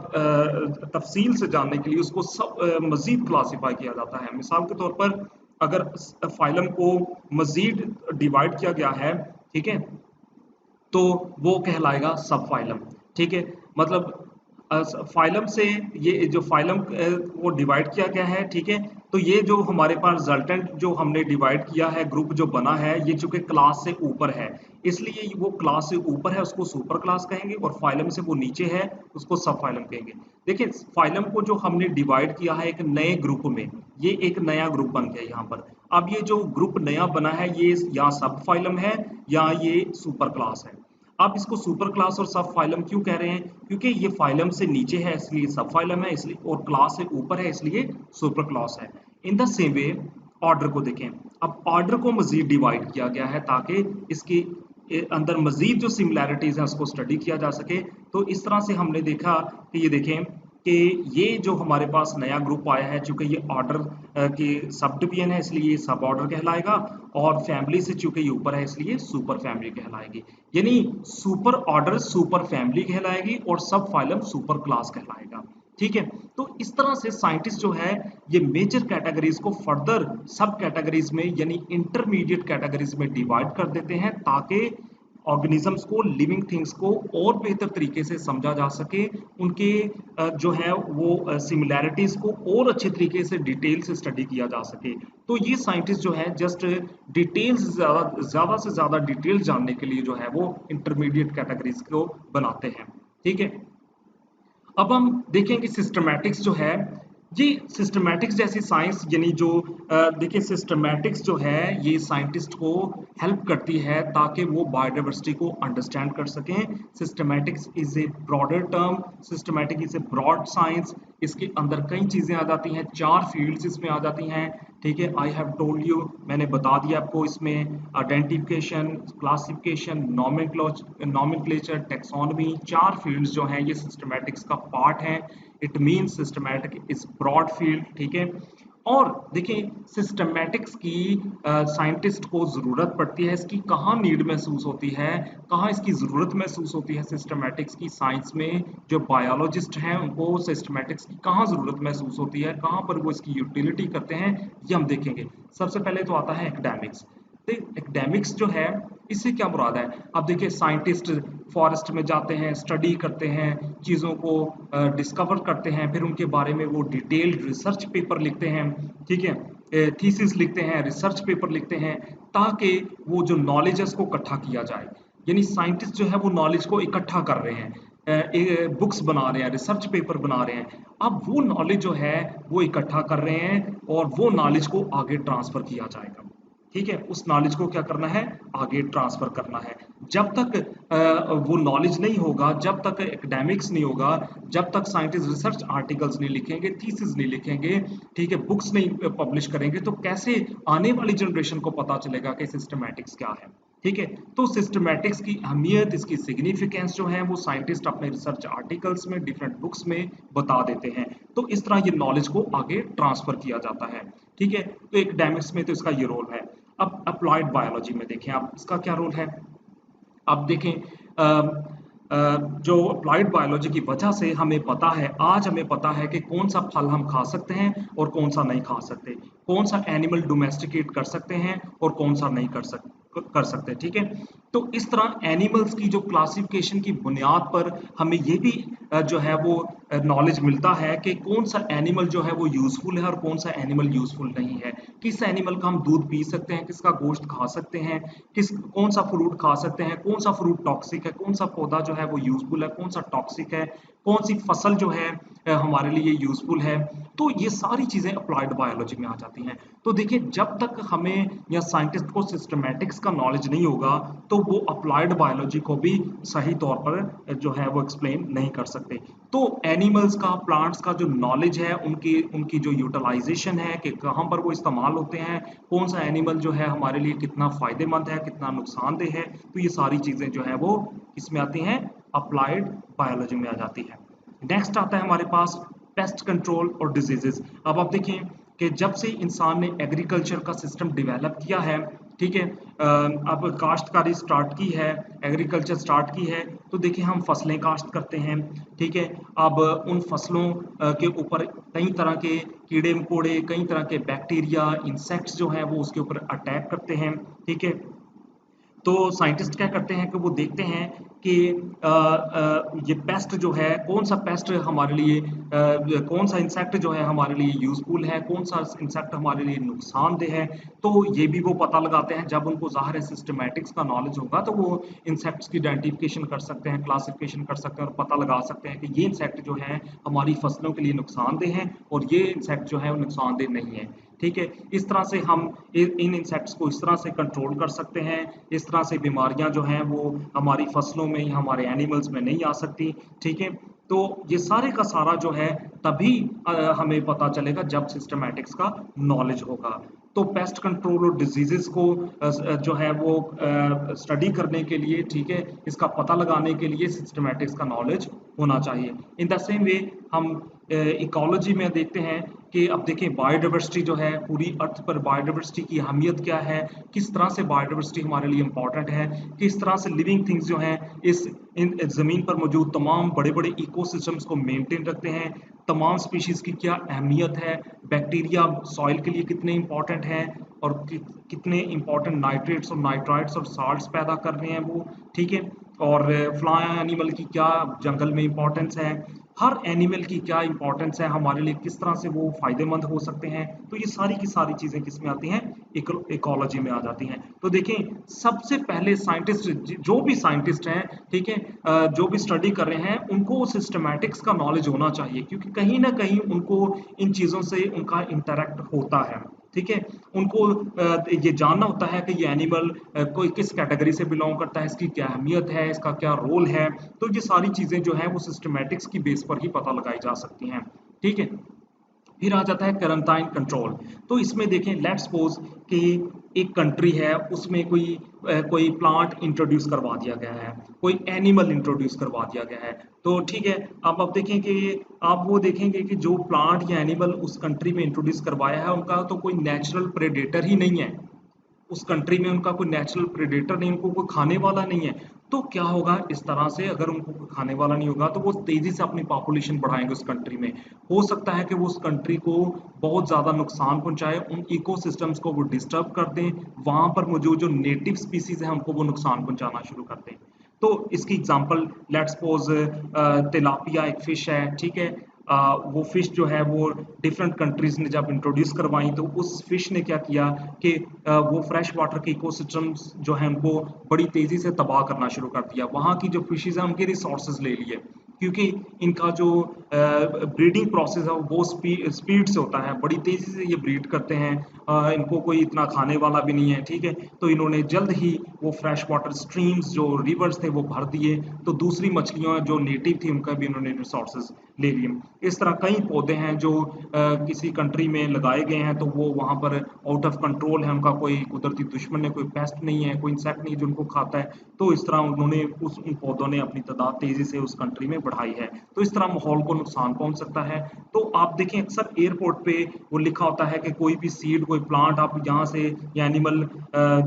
तफसील से जानने के लिए उसको सब मज़ीद क्लासिफाई किया जाता है। मिसाल के तौर पर अगर फाइलम को मज़ीद डिवाइड किया गया है, ठीक है, तो वो कहलाएगा सब फाइलम। ठीक है, मतलब फाइलम से, ये जो फाइलम वो डिवाइड किया गया है, ठीक है, तो ये जो हमारे पास रिजल्टेंट जो हमने डिवाइड किया है, ग्रुप जो बना है, ये चूंकि क्लास से ऊपर है, इसलिए वो क्लास से ऊपर है उसको सुपर क्लास कहेंगे, और फाइलम से वो नीचे है उसको सब फाइलम कहेंगे। देखिए, फाइलम को जो हमने डिवाइड किया है एक नए ग्रुप में, ये एक नया ग्रुप बन गया यहाँ पर। अब ये जो ग्रुप नया बना है, ये या सब फाइलम है या ये सुपर क्लास है। आप इसको सुपर क्लास और सब फाइलम क्यों कह रहे हैं? क्योंकि ये फाइलम से नीचे है इसलिए सब फाइलम है, इसलिए, और क्लास से ऊपर है इसलिए सुपर क्लास है। In the same way order को देखें। अब ऑर्डर को मजीद डिवाइड किया गया है ताकि इसके अंदर मजीद जो सिमिलैरिटीज हैं उसको स्टडी किया जा सके। तो इस तरह से हमने देखा कि ये देखें कि ये जो हमारे पास नया ग्रुप आया है, चूंकि ये ऑर्डर की सब डिवीजन है इसलिए ये सब ऑर्डर कहलाएगा, और फैमिली से चूंकि ये ऊपर है इसलिए सुपर फैमिली कहलाएगी। यानी सुपर ऑर्डर सुपर फैमिली कहलाएगी और सब फाइलम सुपर क्लास कहलाएगा। ठीक है, तो इस तरह से साइंटिस्ट जो है ये मेजर कैटेगरीज को फर्दर सब कैटेगरीज में यानी इंटरमीडिएट कैटेगरीज में डिवाइड कर देते हैं ताकि ऑर्गेनिजम्स को, लिविंग थिंग्स को और बेहतर तरीके से समझा जा सके, उनके जो है वो सिमिलैरिटीज को और अच्छे तरीके से डिटेल से स्टडी किया जा सके। तो ये साइंटिस्ट जो है जस्ट डिटेल्स ज़्यादा से ज़्यादा डिटेल जानने के लिए जो है वो इंटरमीडिएट कैटेगरीज को बनाते हैं। ठीक है, अब हम देखेंगे सिस्टमैटिक्स जो है, ये सिस्टमैटिक्स जैसी साइंस, यानी जो देखिए सिस्टमैटिक्स जो है ये साइंटिस्ट को हेल्प करती है ताकि वो बायोडाइवर्सिटी को अंडरस्टैंड कर सकें। Systematics is a broader term, systematic is a broad science, इसके अंदर कई चीज़ें आ जाती हैं, 4 फील्ड्स इसमें आ जाती हैं। ठीक है, आई हैव टोल्ड यू, मैंने बता दिया आपको, इसमें identification, classification, nomenclature, taxonomy, 4 fields जो हैं ये सिस्टमैटिक्स का पार्ट हैं। It means systematic is broad field. ठीक है, और देखिए सिस्टमैटिक्स की साइंटिस्ट को ज़रूरत पड़ती है, इसकी कहाँ नीड महसूस होती है, कहाँ इसकी ज़रूरत महसूस होती है सिस्टमैटिक्स की साइंस में। जो बायोलॉजिस्ट हैं उनको सिस्टमैटिक्स की कहाँ ज़रूरत महसूस होती है, कहाँ पर वो इसकी यूटिलिटी करते हैं, ये हम देखेंगे। सबसे पहले तो आता है एकेडमिक्स। तो एकेडमिक्स जो है इससे क्या मुराद है? अब देखिए साइंटिस्ट फॉरेस्ट में जाते हैं, स्टडी करते हैं, चीज़ों को डिस्कवर करते हैं, फिर उनके बारे में वो डिटेल्ड रिसर्च पेपर लिखते हैं। ठीक है, थीसिस लिखते हैं, रिसर्च पेपर लिखते हैं, ताकि वो जो नॉलेज है उसको इकट्ठा किया जाए। यानी साइंटिस्ट जो है वो नॉलेज को इकट्ठा कर रहे हैं, बुक्स बना रहे हैं, रिसर्च पेपर बना रहे हैं। अब वो नॉलेज जो है वो इकट्ठा कर रहे हैं और वो नॉलेज को आगे ट्रांसफर किया जाएगा। ठीक है, उस नॉलेज को क्या करना है, आगे ट्रांसफर करना है। जब तक वो नॉलेज नहीं होगा, जब तक एकेडमिक्स नहीं होगा, जब तक साइंटिस्ट रिसर्च आर्टिकल्स नहीं लिखेंगे, थीसिस नहीं लिखेंगे, ठीक है, बुक्स नहीं पब्लिश करेंगे, तो कैसे आने वाली जनरेशन को पता चलेगा कि सिस्टमैटिक्स क्या है। ठीक है, तो सिस्टमैटिक्स की अहमियत, इसकी सिग्निफिकेंस जो है वो साइंटिस्ट अपने रिसर्च आर्टिकल्स में, डिफरेंट बुक्स में बता देते हैं। तो इस तरह ये नॉलेज को आगे ट्रांसफर किया जाता है। ठीक है, तो एकेडमिक्स में तो इसका ये रोल है। अब अप्लाइड बायोलॉजी में देखें आप, इसका क्या रोल है। अब देखें जो अप्लाइड बायोलॉजी की वजह से हमें पता है, आज हमें पता है कि कौन सा फल हम खा सकते हैं और कौन सा नहीं खा सकते, कौन सा एनिमल डोमेस्टिकेट कर सकते हैं और कौन सा नहीं कर सकते, कर सकते हैं, ठीक है। तो इस तरह एनिमल्स की जो क्लासिफिकेशन की बुनियाद पर हमें ये भी जो है वो नॉलेज मिलता है कि कौन सा एनिमल जो है वो यूजफुल है और कौन सा एनिमल यूजफुल नहीं है। किस एनिमल का हम दूध पी सकते हैं, किसका गोश्त खा सकते हैं, कौन सा फ्रूट खा सकते हैं, कौन सा फ्रूट टॉक्सिक है, कौन सा पौधा जो है वो यूजफुल है, कौन सा टॉक्सिक है, कौन सी फसल जो है हमारे लिए यूजफुल है। तो ये सारी चीजें अप्लाइड बायोलॉजी में आ जाती हैं। तो देखिए, जब तक हमें या साइंटिस्ट को सिस्टमैटिक्स का नॉलेज नहीं होगा तो वो अप्लाइड बायोलॉजी को भी सही तौर पर जो है वो एक्सप्लेन नहीं कर सकते। तो एनिमल्स का, प्लांट्स का जो नॉलेज है, उनकी उनकी जो यूटिलाइजेशन है कि कहाँ पर वो इस्तेमाल होते हैं, कौन सा एनिमल जो है हमारे लिए कितना फायदेमंद है, कितना नुकसानदेह है, तो ये सारी चीजें जो है वो किसमें आती हैं, अप्लाइड बायोलॉजी में आ जाती है। नेक्स्ट आता है हमारे पास पेस्ट कंट्रोल और डिजीजेस। अब आप देखें कि जब से इंसान ने एग्रीकल्चर का सिस्टम डेवलप किया है, ठीक है, अब काश्तकारी स्टार्ट की है, एग्रीकल्चर स्टार्ट की है, तो देखिए हम फसलें काश्त करते हैं, ठीक है। अब उन फसलों के ऊपर कई तरह के कीड़े मकोड़े, कई तरह के बैक्टीरिया, इंसेक्ट्स जो हैं वो उसके ऊपर अटैक करते हैं, ठीक है। तो साइंटिस्ट क्या करते हैं कि वो देखते हैं कि ये पेस्ट जो है, कौन सा पेस्ट हमारे लिए कौन सा इंसेक्ट जो है हमारे लिए यूजफुल है, कौन सा इंसेक्ट हमारे लिए नुकसानदेह है। तो ये भी वो पता लगाते हैं। जब उनको ज़ाहिर है सिस्टमैटिक्स का नॉलेज होगा तो वो इंसेक्ट्स की आइडेंटिफिकेशन कर सकते हैं, क्लासिफिकेशन कर सकते हैं और पता लगा सकते हैं कि ये इंसेक्ट जो है हमारी फसलों के लिए नुकसानदेह है और ये इंसेक्ट जो है वो नुकसानदेह नहीं है, ठीक है। इस तरह से हम इन इंसेक्ट्स को इस तरह से कंट्रोल कर सकते हैं। इस तरह से बीमारियां जो हैं वो हमारी फसलों में या हमारे एनिमल्स में नहीं आ सकती, ठीक है। तो ये सारे का सारा जो है तभी हमें पता चलेगा जब सिस्टमैटिक्स का नॉलेज होगा। तो पेस्ट कंट्रोल और डिजीजेस को जो है वो स्टडी करने के लिए, ठीक है, इसका पता लगाने के लिए सिस्टमैटिक्स का नॉलेज होना चाहिए। इन द सेम वे हम इकोलॉजी में देखते हैं कि अब देखें बायोडाइवर्सिटी जो है, पूरी अर्थ पर बायोडाइवर्सिटी की अहमियत क्या है, किस तरह से बायोडाइवर्सिटी हमारे लिए इंपॉर्टेंट है, किस तरह से लिविंग थिंग्स जो हैं इन ज़मीन पर मौजूद तमाम बड़े बड़े इकोसिस्टम्स को मेंटेन रखते हैं, तमाम स्पीशीज़ की क्या अहमियत है, बैक्टीरिया सॉइल के लिए कितने इंपॉर्टेंट हैं और कितने इंपॉर्टेंट नाइट्रेट्स और नाइट्राइट्स और साल्ट्स पैदा कर रहे हैं वो, ठीक है। और फ्लाई एनिमल की क्या जंगल में इंपॉर्टेंस है, हर एनिमल की क्या इंपॉर्टेंस है हमारे लिए, किस तरह से वो फायदेमंद हो सकते हैं। तो ये सारी की सारी चीजें किस में आती हैं, इकोलॉजी में आ जाती हैं। तो देखें, सबसे पहले साइंटिस्ट, जो भी साइंटिस्ट हैं, ठीक है, जो भी स्टडी कर रहे हैं, उनको सिस्टमैटिक्स का नॉलेज होना चाहिए, क्योंकि कहीं ना कहीं उनको इन चीजों से उनका इंटरेक्ट होता है, ठीक है। उनको ये जानना होता है कि ये एनिमल कोई किस कैटेगरी से बिलोंग करता है, इसकी क्या अहमियत है, इसका क्या रोल है। तो ये सारी चीजें जो है वो सिस्टमैटिक्स की बेस पर ही पता लगाई जा सकती हैं, ठीक है। फिर आ जाता है क्वारंटाइन कंट्रोल। तो इसमें देखें, लेट्स सपोज कि एक कंट्री है, उसमें कोई प्लांट इंट्रोड्यूस करवा दिया गया है, कोई एनिमल इंट्रोड्यूस करवा दिया गया है। तो ठीक है, अब आप देखें कि आप वो देखेंगे कि जो प्लांट या एनिमल उस कंट्री में इंट्रोड्यूस करवाया है, उनका तो कोई नेचुरल प्रेडेटर ही नहीं है। उस कंट्री में उनका कोई नेचुरल प्रेडेटर नहीं, उनको कोई खाने वाला नहीं है। तो क्या होगा, इस तरह से अगर उनको कोई खाने वाला नहीं होगा तो वो तेजी से अपनी पॉपुलेशन बढ़ाएंगे उस कंट्री में। हो सकता है कि वो उस कंट्री को बहुत ज्यादा नुकसान पहुंचाए, उन इकोसिस्टम्स को वो डिस्टर्ब कर दें, वहां पर मौजूद जो नेटिव स्पीसीज है उनको वो नुकसान पहुंचाना शुरू कर दें। तो इसकी एग्जांपल लेट्स सपोज तिलापिया एक फिश है, ठीक है। वो फिश जो है वो डिफरेंट कंट्रीज ने जब इंट्रोड्यूस करवाई तो उस फिश ने क्या किया कि वो फ्रेश वाटर के इकोसिस्टम्स जो है उनको बड़ी तेजी से तबाह करना शुरू कर दिया। वहाँ की जो फिशेज हैं उनके रिसोर्सेज ले लिए, क्योंकि इनका जो ब्रीडिंग प्रोसेस है वो स्पीड से होता है, बड़ी तेजी से ये ब्रीड करते हैं। इनको कोई इतना खाने वाला भी नहीं है, ठीक है। तो इन्होंने जल्द ही वो फ्रेश वाटर स्ट्रीम्स जो रिवर्स थे वो भर दिए, तो दूसरी मछलियां जो नेटिव थी उनका भी इन्होंने रिसोर्सेज ले लिए। इस तरह कई पौधे हैं जो किसी कंट्री में लगाए गए हैं तो वो वहां पर आउट ऑफ कंट्रोल है, उनका कोई कुदरती दुश्मन है, कोई पेस्ट नहीं है, कोई इंसेक्ट नहीं जो उनको खाता है। तो इस तरह उन्होंने उन पौधों ने अपनी तादाद तेजी से उस कंट्री में बढ़ाई है, तो इस तरह माहौल को नुकसान पहुंच सकता है। तो आप देखें अक्सर एयरपोर्ट पे वो लिखा होता है कि कोई भी सीड कोई प्लांट आप यहाँ से या एनिमल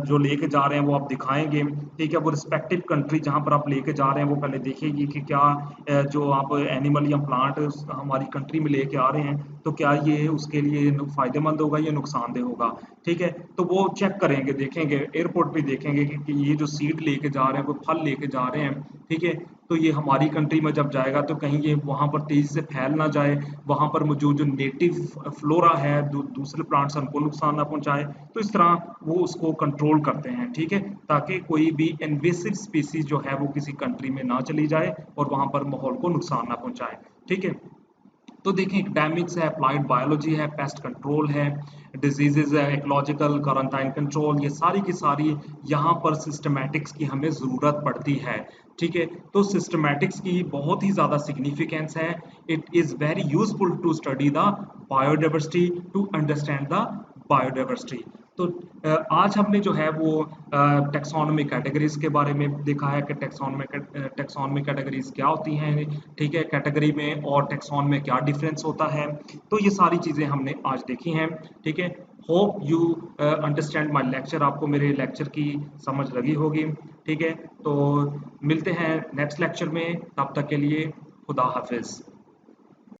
जो लेके जा रहे हैं वो आप दिखाएंगे, ठीक है, वो रिस्पेक्टिव कंट्री जहाँ पर आप लेके जा रहे हैं वो पहले देखेगी कि क्या जो आप एनिमल या प्लांट हमारी कंट्री में लेके आ रहे हैं तो क्या ये उसके लिए फायदेमंद होगा या नुकसानदेह होगा, ठीक है। तो वो चेक करेंगे, देखेंगे एयरपोर्ट पे देखेंगे कि ये जो सीड लेके जा रहे हैं कोई फल लेके जा रहे हैं, ठीक है, तो ये हमारी कंट्री में जब जाएगा तो कहीं ये वहाँ पर तेजी से फैल ना जाए, वहाँ पर मौजूद जो नेटिव फ्लोरा है दूसरे प्लांट्स उनको नुकसान ना पहुंचाए। तो इस तरह वो उसको कंट्रोल करते हैं, ठीक है, ताकि कोई भी इन्वेसिव स्पीसीज जो है वो किसी कंट्री में ना चली जाए और वहाँ पर माहौल को नुकसान ना पहुंचाए, ठीक है। तो देखिए एकेडमिक्स है, अप्लाइड बायोलॉजी है, पेस्ट कंट्रोल है, डिजीजेज है, इकोलॉजिकल क्वारंटाइन कंट्रोल, ये सारी की सारी यहाँ पर सिस्टमैटिक्स की हमें ज़रूरत पड़ती है, ठीक है। तो सिस्टमैटिक्स की बहुत ही ज़्यादा सिग्निफिकेंस है। It is very useful to study the biodiversity, to understand the biodiversity. तो आज हमने जो है वो टेक्सोनोमी कैटेगरीज के बारे में देखा है कि टेक्सोनोमी कैटेगरीज क्या होती हैं, ठीक है, कैटेगरी में और टेक्सोन में क्या डिफरेंस होता है। तो ये सारी चीज़ें हमने आज देखी हैं, ठीक है। Hope you understand my lecture, आपको मेरे लेक्चर की समझ लगी होगी, ठीक है। तो मिलते हैं नेक्स्ट लेक्चर में, तब तक के लिए खुदा हाफिज़।